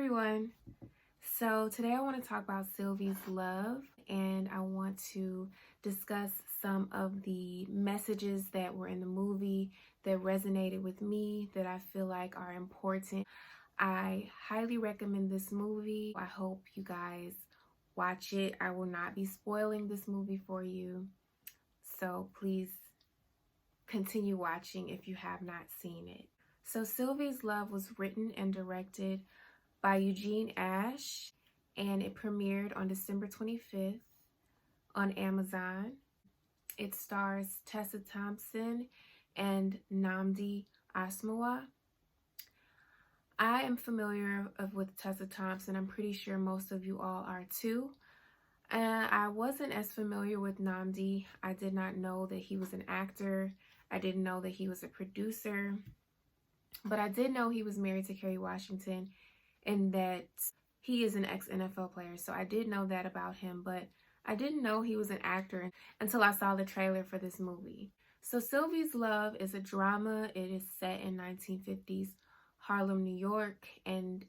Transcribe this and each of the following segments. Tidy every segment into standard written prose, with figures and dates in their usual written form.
everyone. So today I want to talk about Sylvie's love, and I want to discuss some of the messages that were in the movie that resonated with me, that I feel like are important. I highly recommend this movie. I hope you guys watch it. I will not be spoiling this movie for you, so please continue watching if you have not seen it. So Sylvie's Love was written and directed by Eugene Ash, and it premiered on December 25th on Amazon. It stars Tessa Thompson and Nnamdi Asomugha. I am familiar with Tessa Thompson. I'm pretty sure most of you all are too. I wasn't as familiar with Nnamdi. I did not know that he was an actor. I didn't know that he was a producer. But I did know he was married to Kerry Washington and that he is an ex-NFL player. So I did know that about him, but I didn't know he was an actor until I saw the trailer for this movie. So Sylvie's Love is a drama. It is set in 1950s Harlem, New York, and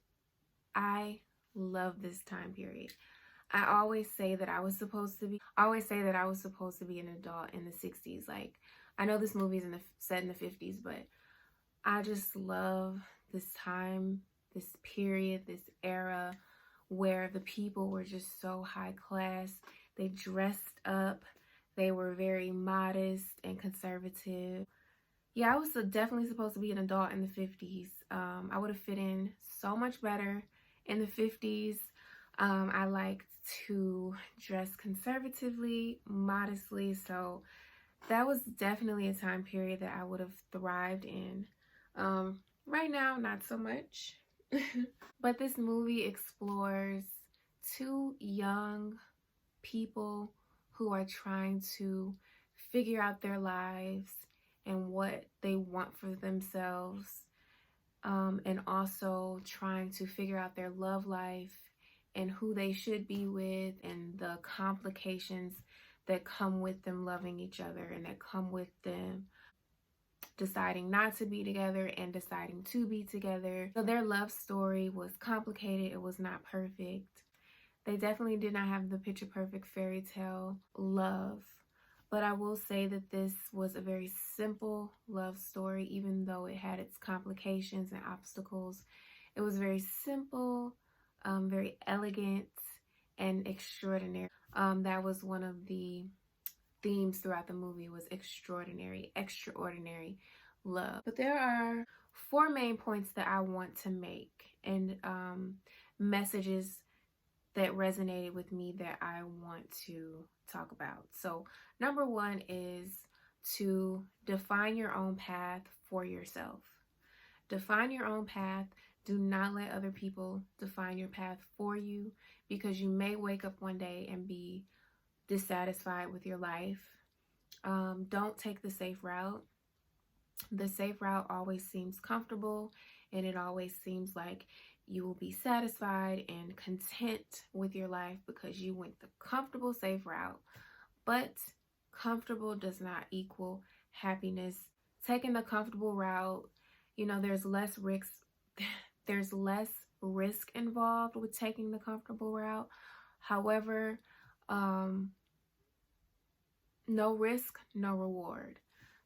I love this time period. I always say that I was supposed to be an adult in the 60s. Like, I know this movie is set in the 50s, but I just love this time, this period, this era where the people were just so high class. They dressed up. They were very modest and conservative. Yeah, I was definitely supposed to be an adult in the 50s. I would have fit in so much better in the 50s. I like to dress conservatively, modestly, so that was definitely a time period that I would have thrived in. Right now, not so much. But this movie explores two young people who are trying to figure out their lives and what they want for themselves, and also trying to figure out their love life and who they should be with, and the complications that come with them loving each other and that come with them deciding not to be together and deciding to be together. So their love story was complicated. It was not perfect. They definitely did not have the picture perfect fairy tale love. But I will say that this was a very simple love story, even though it had its complications and obstacles. It was very simple, very elegant, and extraordinary. That was one of the themes throughout the movie, was extraordinary love. But there are four main points that I want to make, and messages that resonated with me that I want to talk about. So number one is to define your own path for yourself. Define your own path. Do not let other people define your path for you, because you may wake up one day and be dissatisfied with your life. Don't take the safe route. The safe route always seems comfortable, and it always seems like you will be satisfied and content with your life because you went the comfortable, safe route. But comfortable does not equal happiness. Taking the comfortable route, there's less risk involved with taking the comfortable route. However, no risk, no reward.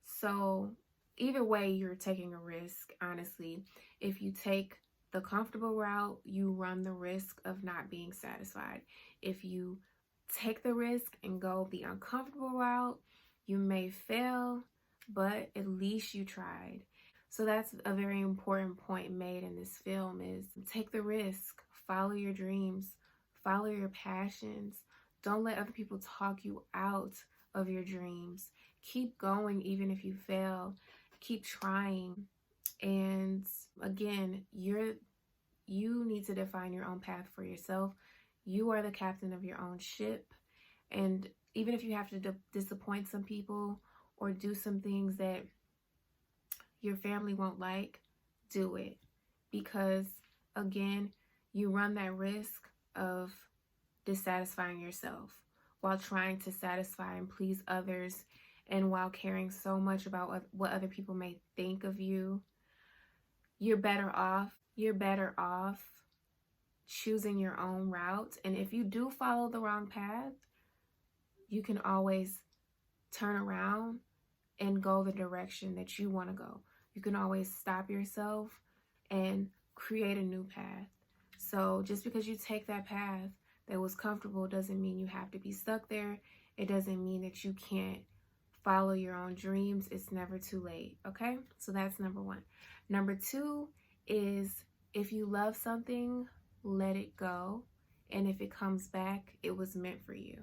So either way, you're taking a risk, honestly. If you take the comfortable route, you run the risk of not being satisfied. If you take the risk and go the uncomfortable route, you may fail, but at least you tried. So that's a very important point made in this film, is take the risk, follow your dreams, follow your passions. Don't let other people talk you out of your dreams. Keep going even if you fail. Keep trying. And again, you need to define your own path for yourself. You are the captain of your own ship. And even if you have to disappoint some people or do some things that your family won't like, do it. Because again, you run that risk of dissatisfying yourself while trying to satisfy and please others, and while caring so much about what other people may think of you. You're better off choosing your own route. And if you do follow the wrong path, you can always turn around and go the direction that you want to go. You can always stop yourself and create a new path. So just because you take that path that was comfortable doesn't mean you have to be stuck there. It doesn't mean that you can't follow your own dreams. It's never too late, okay? So that's number one. Number two is, if you love something, let it go. And if it comes back, it was meant for you.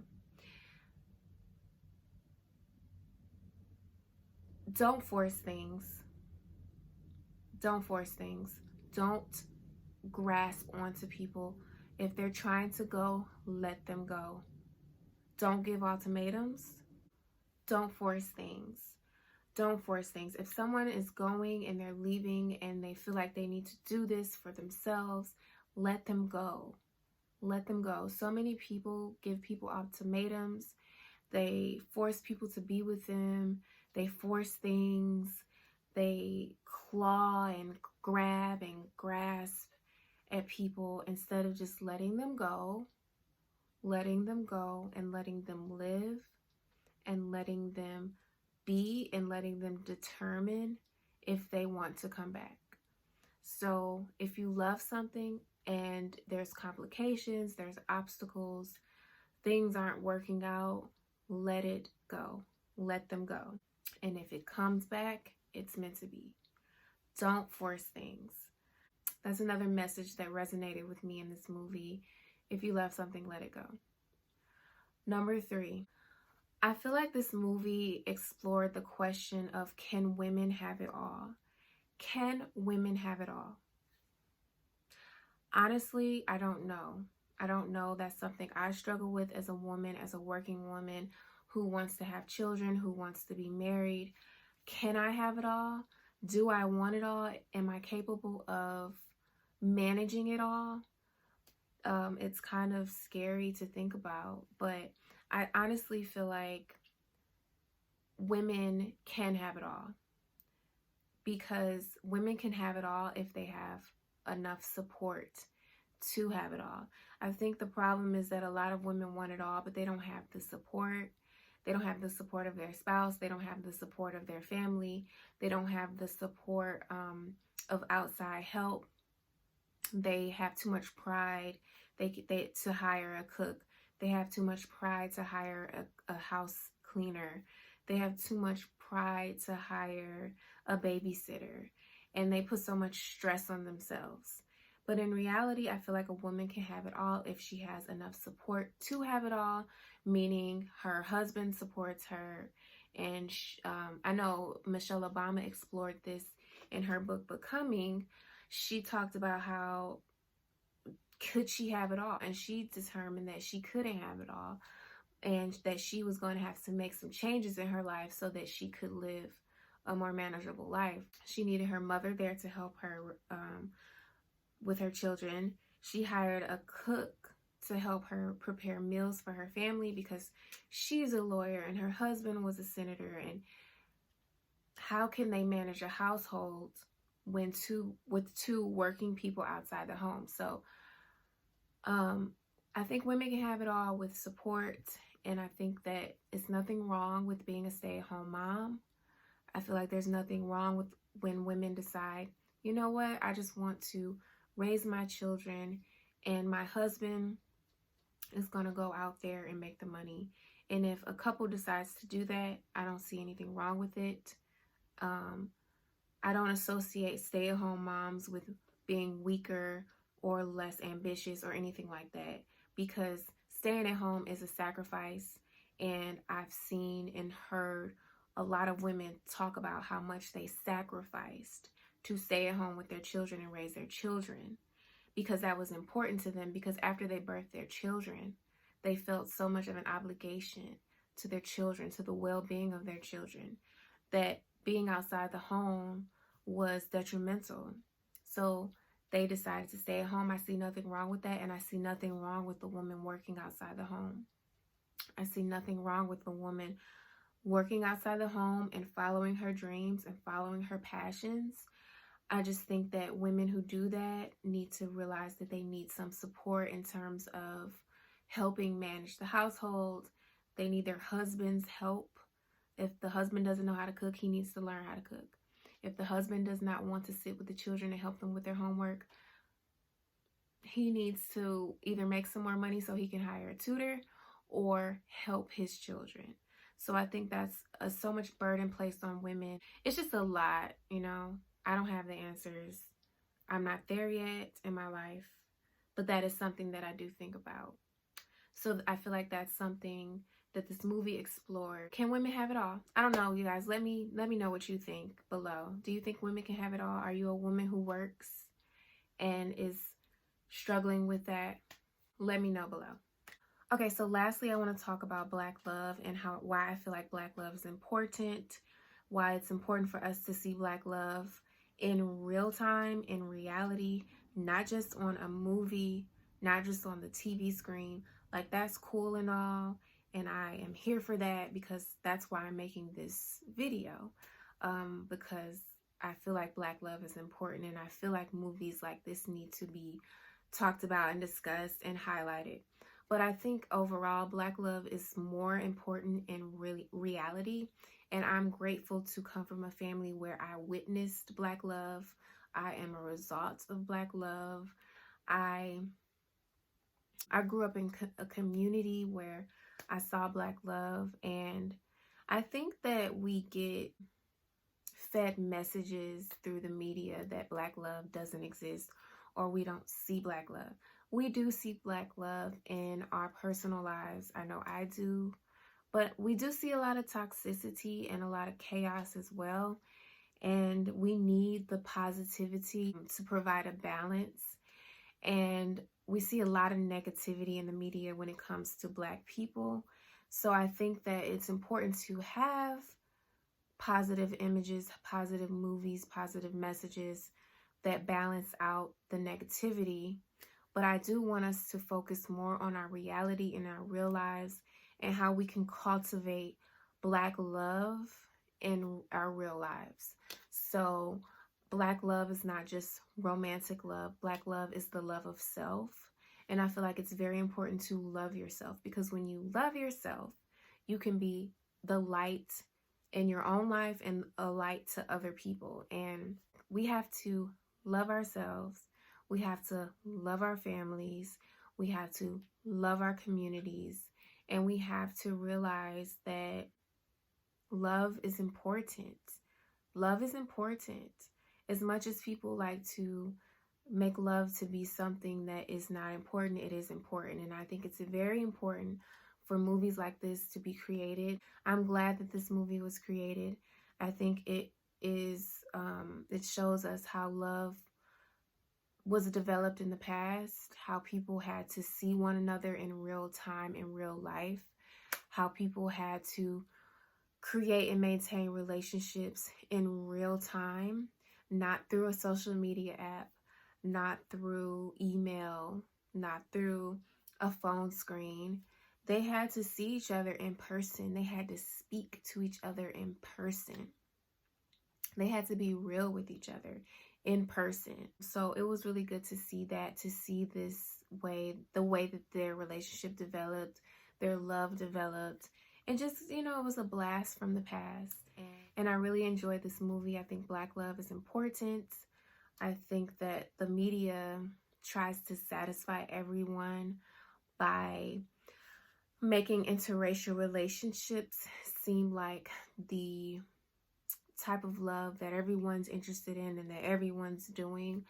Don't force things. Don't force things. Don't grasp onto people. If they're trying to go, let them go. Don't give ultimatums. Don't force things. Don't force things. If someone is going and they're leaving and they feel like they need to do this for themselves, let them go. Let them go. So many people give people ultimatums. They force people to be with them. They force things. They claw and grab and grasp at people instead of just letting them go and letting them live and letting them be and letting them determine if they want to come back. So if you love something and there's complications, there's obstacles, things aren't working out, let it go. Let them go. And if it comes back, it's meant to be. Don't force things. That's another message that resonated with me in this movie. If you love something, let it go. Number three, I feel like this movie explored the question of, can women have it all? Can women have it all? Honestly, I don't know. I don't know. That's something I struggle with as a woman, as a working woman who wants to have children, who wants to be married. Can I have it all? Do I want it all? Am I capable of managing it all? It's kind of scary to think about, but I honestly feel like women can have it all, because women can have it all if they have enough support to have it all. I think the problem is that a lot of women want it all, but they don't have the support. They don't have the support of their spouse. They don't have the support of their family. They don't have the support of outside help. They have too much pride to hire a cook. They have too much pride to hire a house cleaner. They have too much pride to hire a babysitter. And they put so much stress on themselves. But in reality, I feel like a woman can have it all if she has enough support to have it all, meaning her husband supports her. And I know Michelle Obama explored this in her book, Becoming. She talked about how could she have it all, and she determined that she couldn't have it all, and that she was going to have to make some changes in her life so that she could live a more manageable life. She needed her mother there to help her with her children. She hired a cook to help her prepare meals for her family because she's a lawyer and her husband was a senator. And how can they manage a household with two working people outside the home? So I think women can have it all with support, and I think that it's nothing wrong with being a stay-at-home mom. I feel like there's nothing wrong with when women decide, you know what, I just want to raise my children and my husband is going to go out there and make the money. And if a couple decides to do that, I don't see anything wrong with it. I don't associate stay-at-home moms with being weaker or less ambitious or anything like that, because staying at home is a sacrifice. And I've seen and heard a lot of women talk about how much they sacrificed to stay at home with their children and raise their children, because that was important to them, because after they birthed their children, they felt so much of an obligation to their children, to the well-being of their children, that being outside the home was detrimental. So they decided to stay at home. I see nothing wrong with that, and I see nothing wrong with the woman working outside the home. I see nothing wrong with the woman working outside the home and following her dreams and following her passions. I just think that women who do that need to realize that they need some support in terms of helping manage the household. They need their husband's help. If the husband doesn't know how to cook, he needs to learn how to cook. If the husband does not want to sit with the children and help them with their homework, he needs to either make some more money so he can hire a tutor or help his children. So I think that's so much burden placed on women. It's just a lot, you know. I don't have the answers. I'm not there yet in my life, but that is something that I do think about. So I feel like that's something that this movie explored. Can women have it all? I don't know, you guys. Let me know what you think below. Do you think women can have it all? Are you a woman who works and is struggling with that? Let me know below. Okay, so lastly, I want to talk about Black love and why I feel like Black love is important, why it's important for us to see Black love in real time, in reality, not just on a movie, not just on the TV screen. Like, that's cool and all, and I am here for that because that's why I'm making this video, because I feel like Black love is important, and I feel like movies like this need to be talked about and discussed and highlighted. But I think overall, Black love is more important in reality. And I'm grateful to come from a family where I witnessed Black love. I am a result of Black love. I grew up in a community where I saw Black love. And I think that we get fed messages through the media that Black love doesn't exist, or we don't see Black love. We do see Black love in our personal lives. I know I do. But we do see a lot of toxicity and a lot of chaos as well. And we need the positivity to provide a balance. And we see a lot of negativity in the media when it comes to Black people. So I think that it's important to have positive images, positive movies, positive messages that balance out the negativity. But I do want us to focus more on our reality in our real lives and how we can cultivate Black love in our real lives. So Black love is not just romantic love. Black love is the love of self. And I feel like it's very important to love yourself, because when you love yourself, you can be the light in your own life and a light to other people. And we have to love ourselves. We have to love our families. We have to love our communities. And we have to realize that love is important. Love is important. As much as people like to make love to be something that is not important, it is important. And I think it's very important for movies like this to be created. I'm glad that this movie was created. I think it shows us how love was developed in the past, how people had to see one another in real time, in real life, how people had to create and maintain relationships in real time, not through a social media app, not through email, not through a phone screen. They had to see each other in person. They had to speak to each other in person. They had to be real with each other in person. So it was really good to see that, to see this way, the way that their relationship developed, their love developed, and just, you know, it was a blast from the past. And I really enjoyed this movie. I think Black love is important. I think that the media tries to satisfy everyone by making interracial relationships seem like the type of love that everyone's interested in and that everyone's doing.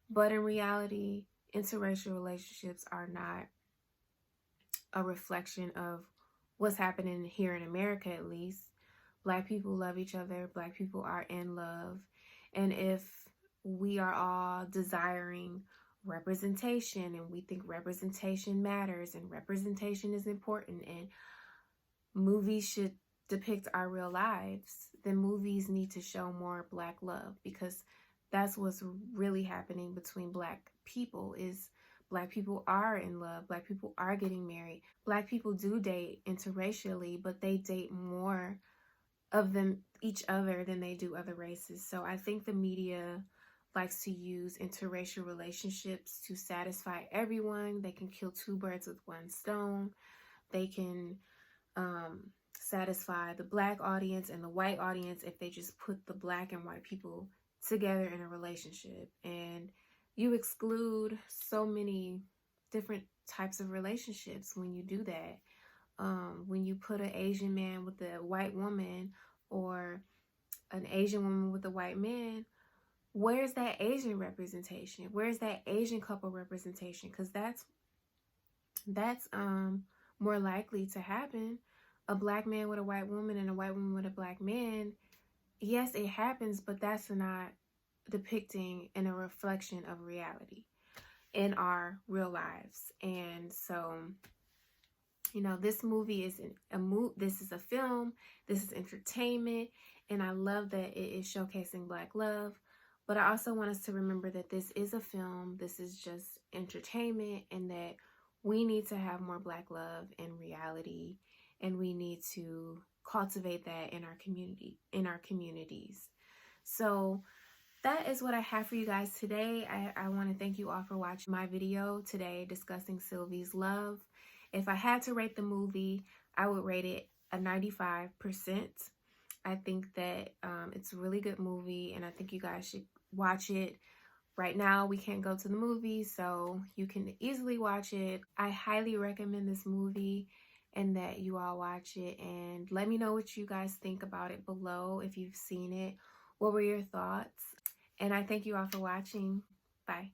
But in reality, interracial relationships are not a reflection of what's happening here in America, at least. Black people love each other. Black people are in love. And if we are all desiring representation, and we think representation matters and representation is important, and movies should depict our real lives, then movies need to show more Black love, because that's what's really happening between Black people. Is Black people are in love. Black people are getting married. Black people do date interracially, but they date more of them each other than they do other races. So I think the media likes to use interracial relationships to satisfy everyone. They can kill two birds with one stone. They can satisfy the Black audience and the white audience if they just put the Black and white people together in a relationship. And you exclude so many different types of relationships when you do that. When you put an Asian man with a white woman, or an Asian woman with a white man, where's that Asian representation? Where's that Asian couple representation? Because that's more likely to happen. A Black man with a white woman and a white woman with a Black man, yes, it happens, but that's not depicting in a reflection of reality in our real lives. And so, you know, this movie is this is a film, this is entertainment, and I love that it is showcasing Black love. But I also want us to remember that this is a film, this is just entertainment, and that we need to have more Black love and reality, and we need to cultivate that in our communities. So that is what I have for you guys today. I want to thank you all for watching my video today discussing Sylvie's Love. If I had to rate the movie, I would rate it a 95%. I think that it's a really good movie, and I think you guys should watch it. Right now, we can't go to the movie, so you can easily watch it. I highly recommend this movie and that you all watch it, and let me know what you guys think about it below. If you've seen it, what were your thoughts? And I thank you all for watching. Bye.